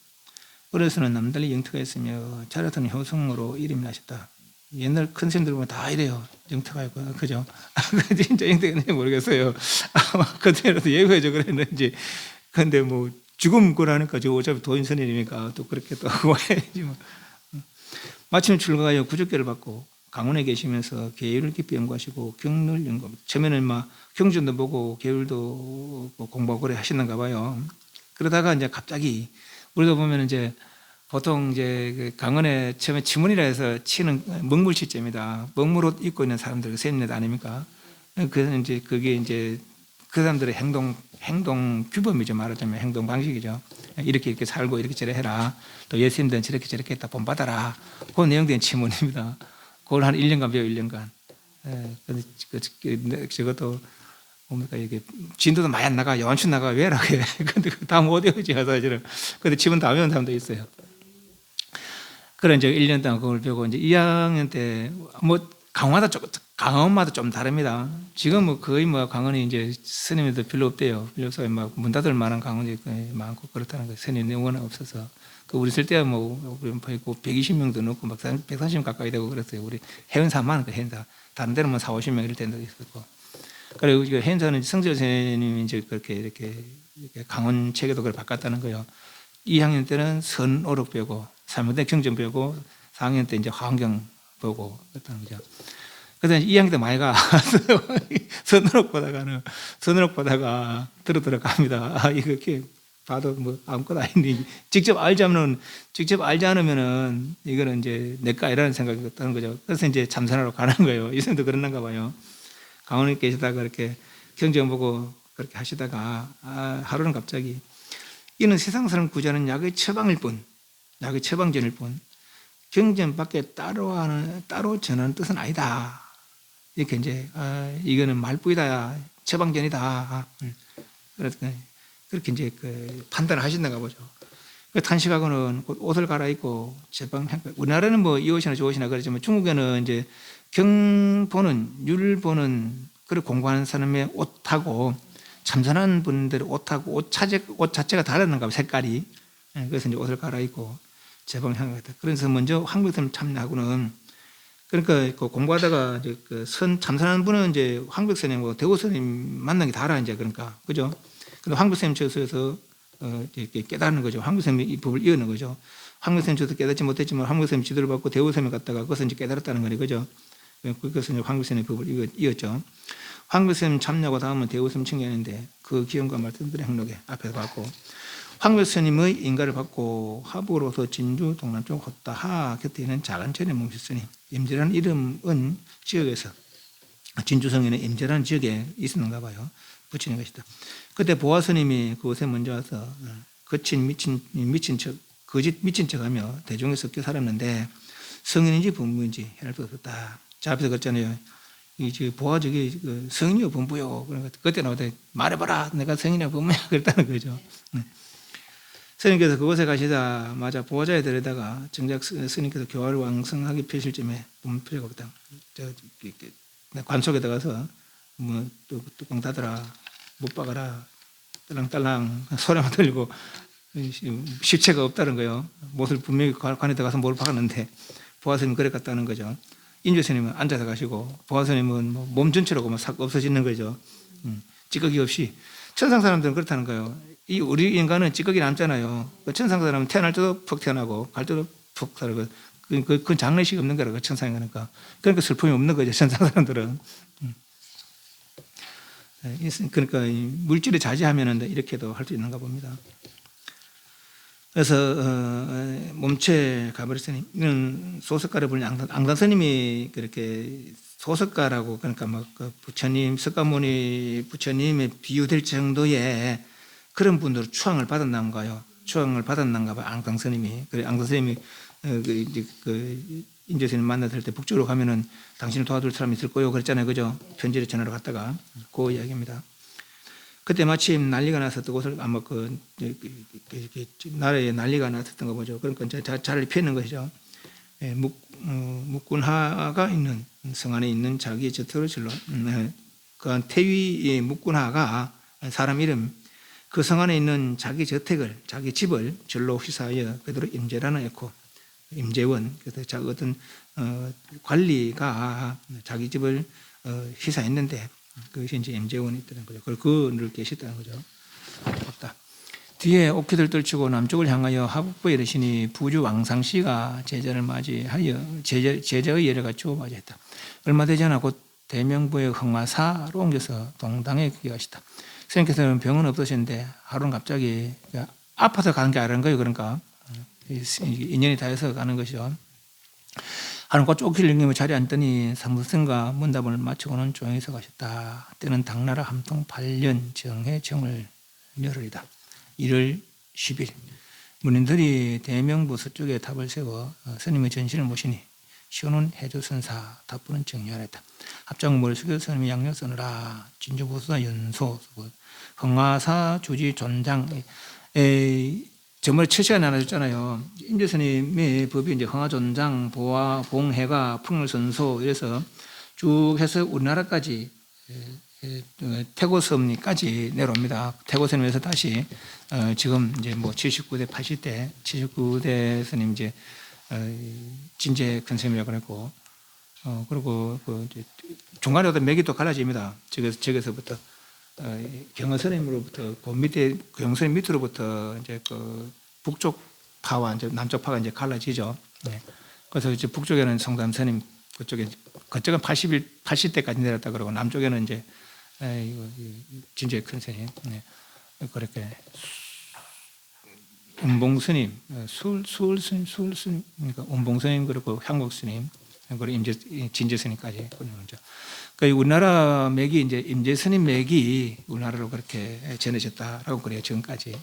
어려서는 남달리 영특가 있으며 자라서는 효성으로 이름이 나셨다. 옛날 큰 스님들 보면 다 이래요. 영특가 있고 그죠? 진짜 영특가 있는지 모르겠어요. 아마 그때라도 예고해줘 그랬는지. 근데 뭐 죽음 거라니까 저 어차피 도인 스님이니까 또 그렇게 또 와야지 뭐. 마침 출가하여 구족계를 받고 강원에 계시면서 계율을 깊이 연구하시고 경을 연구. 처음에는 막 경전도 보고 계율도 공부하고 그래 하시는가 봐요. 그러다가 이제 갑자기 우리도 보면 이제 보통 이제 그 강원에 처음에 치문이라 해서 치는 먹물 시점이다. 먹물 옷 입고 있는 사람들 셈넷 아닙니까? 그래서 이제 그게 이제 그 사람들의 행동 규범이죠. 말하자면 행동 방식이죠. 이렇게 살고 이렇게 저래 해라. 또 예수님들은 저렇게 했다 본받아라. 그 내용된 치문입니다. 그걸 한 1년간 배워 1년간. 저것도 뭡니까 이게 진도도 많이 안 나가 연춘 나가 왜라 그래. 근데 다 못 외우지 하서 저는. 근데 치문 다 외운 사람도 있어요. 그래 이제 1년 동안 그걸 배우고 이제 2학년 때 뭐 강원마다 좀 다릅니다. 지금 뭐 거의 뭐 강원이 이제 스님들도 별로 없대요. 별로 없어요. 막 문 닫을 만한 강원이 많고 그렇다는 거예요. 스님이 워낙 없어서. 그 우리 쓸 때 뭐 우리 120명도 넘고 막 130명 가까이 되고 그랬어요. 우리 해운사만 그 해운사. 다른 데는 뭐 4, 50명 이럴 때도 있었고. 그리고 해운사는 성지효 선생님이 이제 그렇게 이렇게 강원 체계도 그걸 바꿨다는 거예요. 2학년 때는 선오록 배우고 3학년 때 경전 배우고 4학년 때 이제 화환경 보고 그랬다는 거죠. 그래서 2학년 때 많이 가. 선으로 보다가 들어갑니다. 아, 이렇게 봐도 뭐 아무것도 아닌데, 직접 알지 않으면은 이거는 이제 내가 아니라는 생각이 드는 거죠. 그래서 이제 참선하러 가는 거예요. 이선도 그랬는가 봐요. 강원에 계시다가 이렇게 경전 보고 그렇게 하시다가, 하루는 갑자기, 이는 세상 사람 구제하는 약의 처방일 뿐, 약의 처방전일 뿐, 경전 밖에 따로 전하는 뜻은 아니다. 이렇게 이제 이거는 말뿐이다, 처방전이다. 그렇게 이제 그 판단을 하신다가 보죠. 탄식하고는 옷을 갈아입고 우리나라는 뭐 이 옷이나 저 옷이나 그러지만 중국에는 이제 경 보는 율 보는 그걸 공부하는 사람의 옷하고 참선하는 분들의 옷하고 옷 자체가 다르는가 봐요. 색깔이. 그래서 이제 옷을 갈아입고 제방향하겠다. 그래서 먼저 황백스님 참여하고는 그러니까 그 공부하다가 이제 그 참선하는 분은 이제 황백스님하고 대우스님 만난 게 다라 이제 그러니까 그죠? 근데 황백스님 저서에서 이렇게 깨닫는 거죠. 황백스님이 이 법을 이어는 거죠. 황백스님 저서 깨닫지 못했지만 황백스님 지도를 받고 대우스님에 갔다가 그것을 이제 깨달았다는 거네, 그죠? 그것은 이제 황백스님의 법을 이었죠. 황백스님 참여하고 다음은 대우스님 청년인데 그 기원과 말씀들의 행록에 앞에서 봤고. 황백스님의 인가를 받고 하부로서 진주 동남쪽 호따하 곁에 있는 작은 절에 멈췄으니 임재라는 이름은 지역에서 진주성에는 임재라는 지역에 있었는가 봐요. 붙이는 것이다. 그때 보아스님이 그곳에 먼저 와서 미친 척하며 대중에 섞여 살았는데 성인인지 범부인지 해낼 수 없었다. 자 앞에서 그랬잖아요. 보아 저기 성인이요 범부요. 그때 나올 때 말해봐라. 내가 성인이야 범부야 그랬다는 거죠. 스님께서 그곳에 가시자마자 보호자에 데려다가 정작 스님께서 교화를 왕성하게 펴실 쯤에 보면 필요가 없다. 관 속에 들어가서 뭐 뚜껑 닫아라, 못 박아라, 딸랑딸랑 소리만 들리고 십체가 없다는 거예요. 못을 분명히 관에 들어가서 뭘 박았는데 보아스님은 그래 갔다는 거죠. 인주스님은 앉아서 가시고 보아스님은 몸 전체로 싹 없어지는 거죠. 찌꺼기 없이. 천상 사람들은 그렇다는 거예요. 우리 인간은 찌꺼기 남잖아요. 천상 사람은 태어날 때도 푹 태어나고 갈 때도 푹 살고 그건 장례식이 없는 거라고 천상에 가니까. 그러니까 슬픔이 없는 거죠. 천상 사람들은. 그러니까 물질을 자제하면 이렇게도 할 수 있는가 봅니다. 그래서 몸체 가버렸으니 이는 소석가를 부르는 앙당스님이 그렇게 소석가라고 그러니까 막 그 부처님 석가모니 부처님에 비유될 정도의 그런 분들로 추앙을 받았나봐요. 추앙을 받았나가 봐요. 앙당스님이. 그래 앙당스님이 인재스님 만났을 때 북쪽으로 가면은 당신을 도와줄 사람이 있을 거요 그랬잖아요, 그죠? 편지를 전하러 갔다가 그 이야기입니다. 그때 마침 난리가 났었던 곳을 아마 나라에 난리가 났었던 거 보죠. 그러니까 자리를 피했는 것이죠. 묵군하가 있는 성 안에 있는 자기의 저택을 절로 그 태위의 묵군하가 사람 이름 그 성 안에 있는 자기 저택을 자기 집을 절로 휘사하여 그대로 임재라는 했고 임재원 그래서 어떤 관리가 자기 집을 휘사했는데 그것이 이제 임재원이 있다는 거죠. 그걸 계셨다는 거죠. 없다. 뒤에 옥기들 떨치고 남쪽을 향하여 하북부에 이르시니 부주 왕상씨가 제자를 맞이하여 제자의 예례가 주어 맞이했다. 얼마 되지 않아 곧 대명부의 흥화사로 옮겨서 동당에 귀하시다. 선생님께서는 병은 없으신데 하루는 갑자기 아파서 가는 게 아니라는 거예요. 그러니까 인연이 닿아서 가는 것이죠. 하루는 곧 쫓기를 넘기며 자리에 앉더니 상수생과 문답을 마치고는 조용히 서 가셨다. 때는 당나라 함통 8년 정해 정을 열흘이다. 1월 10일 문인들이 대명부 서쪽에 탑을 세워 스님의 전신을 모시니 시오는 해조선사 답부는 정리하였다. 합장은 머리 숙여 스님이 양력 써느라 진주보수사 연소 흥화사 주지 존장 저번에 7시간에 나눠줬잖아요. 임재스님의 법이 이제 흥화존장, 보화, 봉해가, 풍물선소 이래서 쭉 해서 우리나라까지 태고섬리까지 내려옵니다. 태고섬에서 다시 지금 이제 뭐 79대 80대 79대 스님 이제 진제 큰 스님이라고 그랬고 그리고 그 이제 중간에 어떤 맥이 또 갈라집니다. 저기서부터 경허 스님으로부터 그 밑에 경허 스님 밑으로부터 이제 그 북쪽 파와 이제 남쪽 파가 이제 갈라지죠. 네. 그래서 이제 북쪽에는 성담 스님 그쪽은 80대까지 내렸다 그러고 남쪽에는 이제 진짜 큰 스님 그렇게 운봉스님, 수울스님, 그러니까 운봉스님 그리고 향국스님 그리고 진제스님까지 보내죠. 그러니까 우리나라 맥이 이제 임재스님 맥이 우리나라로 그렇게 전해졌다라고 그래요. 지금까지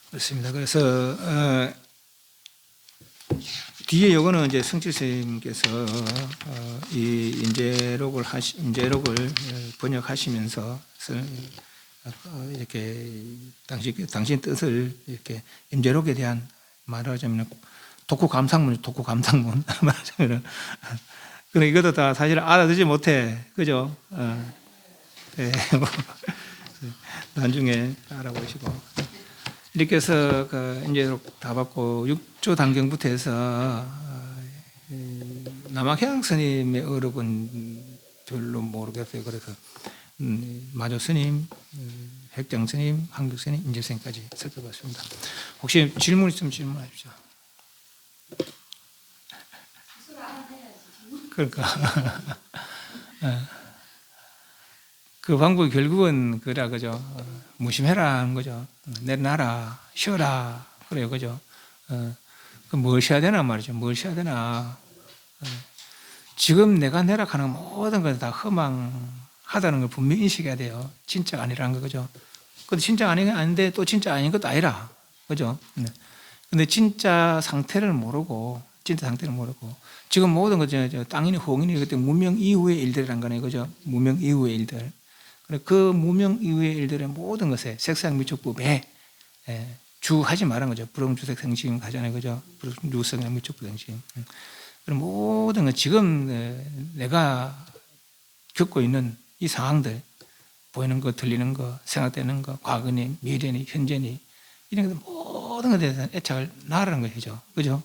그렇습니다. 그래서 뒤에 요거는 이제 성칠 스님께서 이 인재록을 번역하시면서 이렇게 당신 뜻을 이렇게 임재록에 대한 말하자면 독후 감상문 말하자면은 그래 이것도 다 사실 알아듣지 못해 그죠? 네. 나중에 알아보시고 이렇게 해서 그 임재록 다 받고 6조 단경부터 해서 남학향 스님의 어록은 별로 모르겠어요. 그래서 마조 스님, 핵정 스님, 한국 스님, 인재 스님까지 살펴봤습니다. 혹시 질문 있으면 질문하십시오. 그러니까 그 방법이 결국은 그라 그죠. 무심해라는 거죠. 내놔라, 쉬어라 그래요, 그죠. 뭘 쉬어야 되나 말이죠. 뭘 쉬어야 되나. 지금 내가 내락하는 모든 것 다 허망하다는 걸 분명히 인식해야 돼요. 진짜가 아니라는 거 그죠. 근데 진짜 아닌데 또 진짜 아닌 것도 아니라 그죠. 근데 진짜 상태를 모르고 지금 모든 것 땅이니 홍이니 그때 무명 이후의 일들이란 거네 그죠. 무명 이후의 일들. 그 무명 이후의 일들의 모든 것에 색상미촉법에 주하지 말은 거죠. 불응주색 생심 가잖아요 그죠. 불응주색 미촉법 생심. 그럼 모든 것 지금 내가 겪고 있는 이 상황들 보이는 거 들리는 거 생각되는 거 과거니 미래니 현재니 이런 것들 모든 것에 대해서 애착을 놔라는 것이죠. 그죠?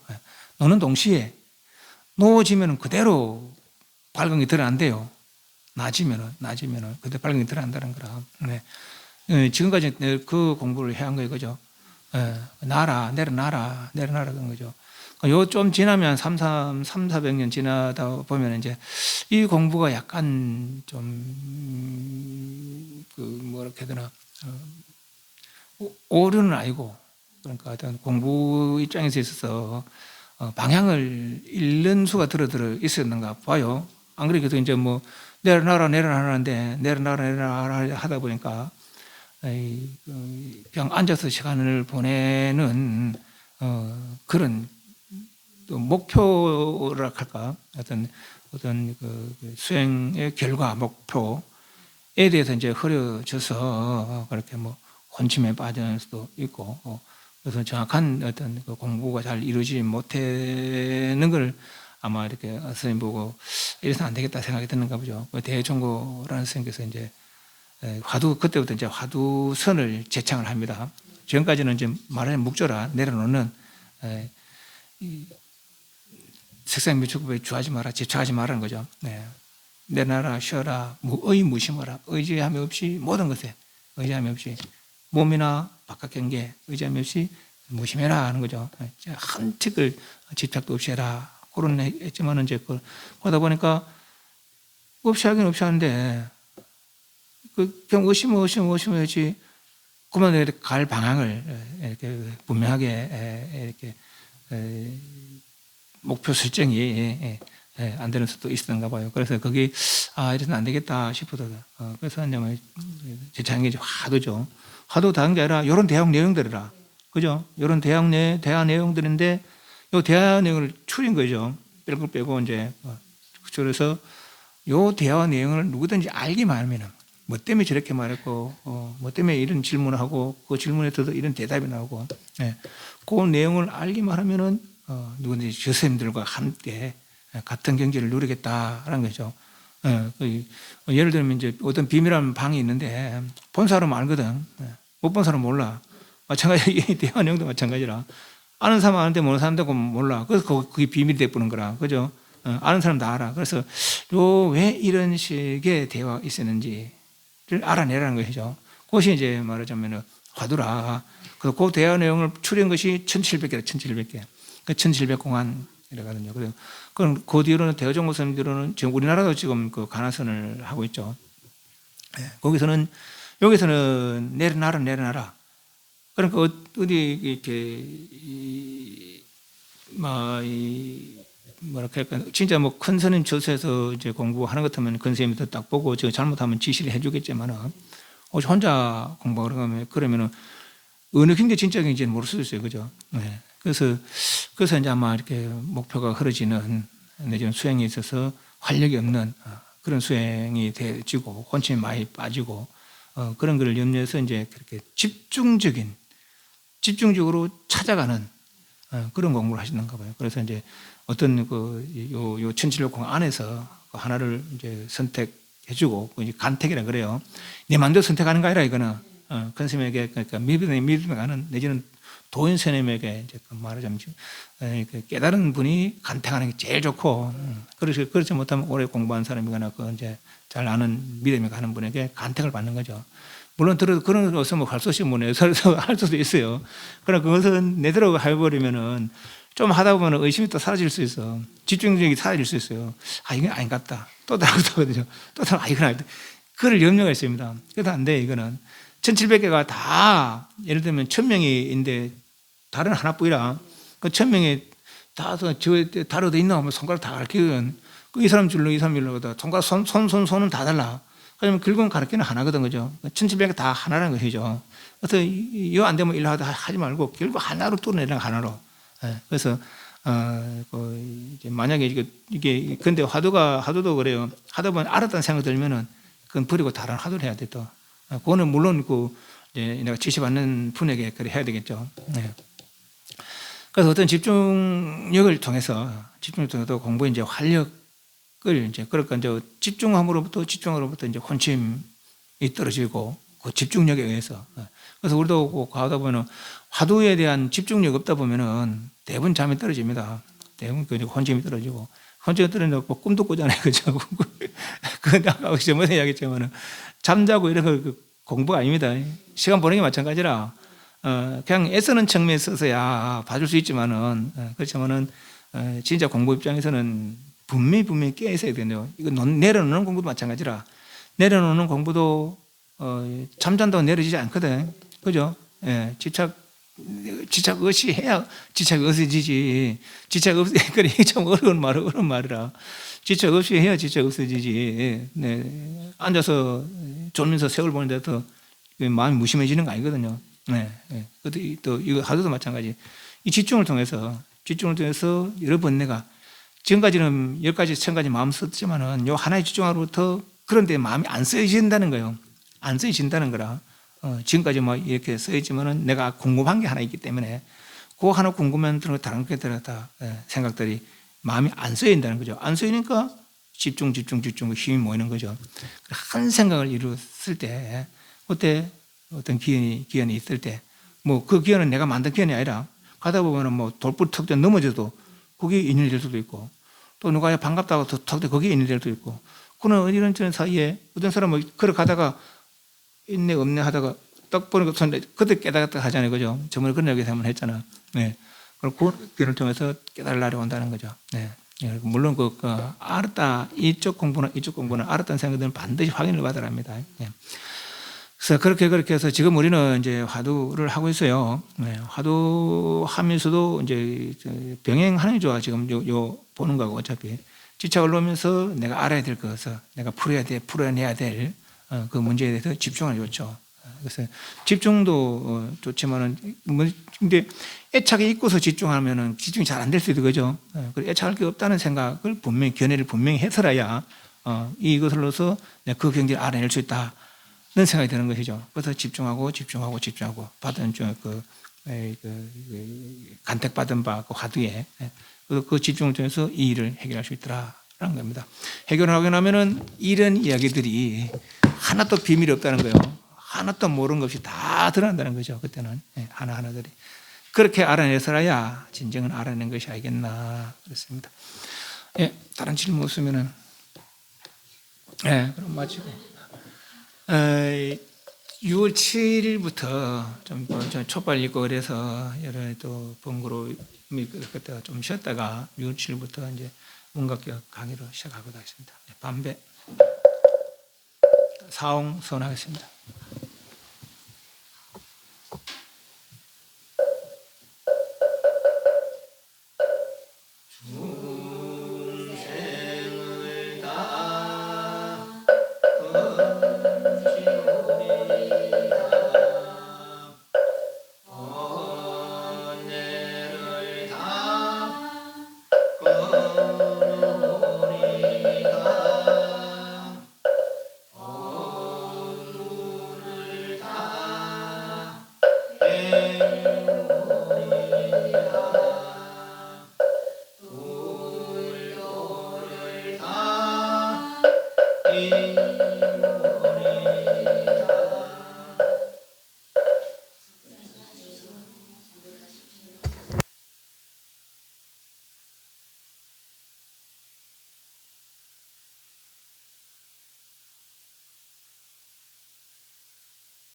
노는 동시에 놓아지면 그대로 밝은 게 덜 안 돼요. 낮이면은 그대로 밝은 게 덜 안다는 거라. 네. 지금까지 그 공부를 해야 한 거예요. 그죠? 내려놔라 그런 거죠. 요 좀 지나면 400년 지나다 보면 이제 이 공부가 약간 좀, 뭐랄까 해야 되나, 오류는 아니고, 그러니까 어떤 공부 입장에서 있어서 방향을 잃는 수가 들어 있었는가 봐요. 안 그래도 이제 뭐, 내려놔라는데, 내려놔라 하다 보니까, 그냥 앉아서 시간을 보내는, 그런, 또 목표라 할까 어떤 그 수행의 결과 목표에 대해서 이제 흐려져서 그렇게 뭐 혼침에 빠질 수도 있고 그래서 정확한 어떤 그 공부가 잘 이루어지지 못하는 걸 아마 이렇게 선생님 보고 이래서 안 되겠다 생각이 드는가 보죠. 대종고라는 선생님께서 이제 그때부터 이제 화두선을 제창을 합니다. 지금까지는 이제 말하자면 묵조라 내려놓는 색상 미축법에 주하지 마라, 집착하지 말라는 거죠. 네. 내놔라, 쉬어라, 무심하라, 의지함이 없이 모든 것에 의지함이 없이 몸이나 바깥 경계 의지함이 없이 무심해라 하는 거죠. 한 틱을 집착도 없이 해라. 그런 했지만은 이제 그러다 보니까 없이 하긴 없이 하는데 그냥 의심하지. 그러면 이렇게 갈 방향을 이렇게 분명하게 이렇게 목표 설정이 안 되는 수도 있었는가 봐요. 그래서 거기 이래서는 안 되겠다 싶어도 그래서 이제 제 장애지 화두죠. 화두 다른 게 아니라 이런 대학 내용들이라, 그죠? 이런 대학 내용들인데 이 대화 내용을 추린 거죠. 뺄 걸 빼고 이제 그래서 이 대화 내용을 누구든지 알기만 하면은 뭐 때문에 저렇게 말했고 뭐 때문에 이런 질문을 하고 그 질문에 대해서 이런 대답이 나오고 그 내용을 알기만 하면은 누구든지 저 선생님들과 함께 같은 경지를 누리겠다라는 거죠. 예를 들면 이제 어떤 비밀한 방이 있는데 본 사람은 알거든. 못 본 사람은 몰라. 마찬가지 이 대화 내용도 마찬가지라. 아는 사람은 아는데 모르는 사람도 몰라. 그래서 그게 비밀이 돼버는 거라. 그죠? 아는 사람 다 알아. 그래서 왜 이런 식의 대화가 있었는지를 알아내라는 것이죠. 그것이 이제 말하자면 화두라. 그래서 그 대화 내용을 추린 것이 1700개라, 1700개. 그 1700공안이라거든요. 그래서 그 뒤로는 대화정보 선생님들은 지금 우리나라도 지금 그 간화선을 하고 있죠. 여기서는 내려놔라. 그러니까 어디 이렇게 뭐랄까 진짜 뭐 큰 스님 저수에서 이제 공부하는 것 같으면 큰 스님도 딱 보고 저 잘못하면 지시를 해주겠지만은 혼자 공부하면 그러면은 어느 경제 진짜 경제는 모를 수도 있어요, 그죠? 그래서 이제 아마 이렇게 목표가 흐려지는 내지는 수행에 있어서 활력이 없는 그런 수행이 되지고 혼침이 많이 빠지고 그런 것을 염려해서 이제 그렇게 집중적으로 찾아가는 그런 공부를 하시는가 봐요. 그래서 이제 어떤 요 1760 안에서 하나를 이제 선택해주고 간택이라 그래요. 내 마음대로 선택하는 거 아니라 이거는 큰 스님에게 그러니까 믿음에 가는 내지는 도인 스님에게 이제 말하자면 깨달은 분이 간택하는 게 제일 좋고 그렇지 못하면 오래 공부한 사람이거나 이제 잘 아는 믿음에 가는 분에게 간택을 받는 거죠. 물론 들어도 그런 것은 뭐 할 수 없이 뭐 내서서 할 수도 있어요. 그러나 그것은 내대로 해버리면은 좀 하다 보면 의심이 또 사라질 수 있어. 집중력이 사라질 수 있어요. 이건 아닌 것 같다. 또 다른 것도 하거든요. 또 다른 이건 아니다. 그럴 염려가 있습니다. 그래도 안 돼, 이거는. 1700개가 다, 예를 들면 1000명인데 다른 하나뿐이라, 그 1000명이 다, 다른 어디 있나 하면 손가락 다 가르치거든. 이 사람 줄로, 이 사람 줄로, 손가락, 손은 다 달라. 그러면 결국은 가르치는 하나거든, 그죠? 1700개 다 하나라는 것이죠. 그래서 이거 안 되면 일로 하지 말고 결국 하나로 뚫어내라, 하나로. 그래서, 이제 만약에 이게, 근데 화두도 그래요. 하다 보면 알았다는 생각이 들면은 그건 버리고 다른 화두를 해야 돼, 또. 그거는 물론 이제 내가 지시받는 분에게 그래 해야 되겠죠. 그래서 어떤 집중력을 통해서 공부에 이제 활력을 이제 그러니까 이제 집중으로부터 이제 혼침이 떨어지고 그 집중력에 의해서 그래서 우리도 가다 보면은 화두에 대한 집중력 없다 보면은 대부분 잠이 떨어집니다. 대부분 그 혼침이 떨어지고 혼침이 떨어지면 꿈도 꾸잖아요, 그죠? 그 아까 전에 이야기했지만은 잠자고 이런 거 공부가 아닙니다. 시간 보내는 게 마찬가지라 그냥 애쓰는 측면에 있어서야 봐줄 수 있지만은 그렇지만은 진짜 공부 입장에서는 분명히 깨 있어야 되네요. 이거 내려놓는 공부도 마찬가지라 내려놓는 공부도 잠잔다고 내려지지 않거든, 그죠? 집착 없이 해야 집착이 없어지지. 집착 없이 그래 좀 어려운 말이라. 집착 없이 해야 집착 없어지지. 앉아서 졸면서 세월 보는데도 마음이 무심해지는 거 아니거든요. 또 이거 하도도 마찬가지. 이 집중을 통해서 여러 번 내가 지금까지는 10가지, 1000가지 마음 썼지만은 요 하나에 집중하로부터 그런데 마음이 안 쓰여진다는 거예요. 안 쓰여진다는 거라. 지금까지 뭐 이렇게 쓰여지만은 내가 궁금한 게 하나 있기 때문에 그 하나 궁금한 다른 게 들었다 생각들이 마음이 안 쓰여진다는 거죠. 안 쓰이니까 집중 힘이 모이는 거죠. 한 생각을 이루었을 때 그때 어떤 기현이 있을 때 뭐 그 기현은 내가 만든 기현이 아니라 가다 보면은 뭐 돌불 턱대 넘어져도 그게 인연이 될 수도 있고 또 누가 반갑다고 턱대 그게 인연이 될 수도 있고 그는 이런저런 사이에 어떤 사람은 걸어가다가 있네 없네 하다가 떡 보는 거 그때 깨닫다 하잖아요, 그죠? 저번에 그런 얘기 한번 했잖아. 네. 그리고 그 길을 통해서 깨달을 날이 온다는 거죠. 네. 예, 물론 알았다 이쪽 공부는 알았다는 생각들은 반드시 확인을 받아야 합니다. 예. 그래서 그렇게 해서 지금 우리는 이제 화두를 하고 있어요. 네. 화두 하면서도 이제 병행하는 게 좋아. 지금 요 보는 거고 어차피 지착을 놓으면서 내가 알아야 될 것을 내가 풀어내야 될 그 문제에 대해서 집중하는 게 좋죠. 그래서 집중도 좋지만은 근데 애착이 있고서 집중하면은 집중이 잘 안 될 수도 그죠. 그리고 애착할 게 없다는 생각을 분명히 견해를 분명히 해서라야 이것으로서 내가 그 경지를 알아낼 수 있다는 생각이 드는 것이죠. 그래서 집중하고 받은 간택받은 바 그 화두에 그 집중을 통해서 이 일을 해결할 수 있더라라는 겁니다. 해결을 하고 나면은 이런 이야기들이 하나도 비밀이 없다는 거예요. 하나도 모르는 것 없이 다 드러난다는 거죠. 그때는 하나하나들이 그렇게 알아내서야 진정은 알아낸 것이 아니겠나 그렇습니다. 예, 다른 질문 없으면은 그럼 마치고 6월 7일부터 좀 촛발 있고 그래서 여러 또 번거로 그때 좀 쉬었다가 6월 7일부터 이제 문각격 강의로 시작하도록 하겠습니다. 반배 사홍 선언하겠습니다.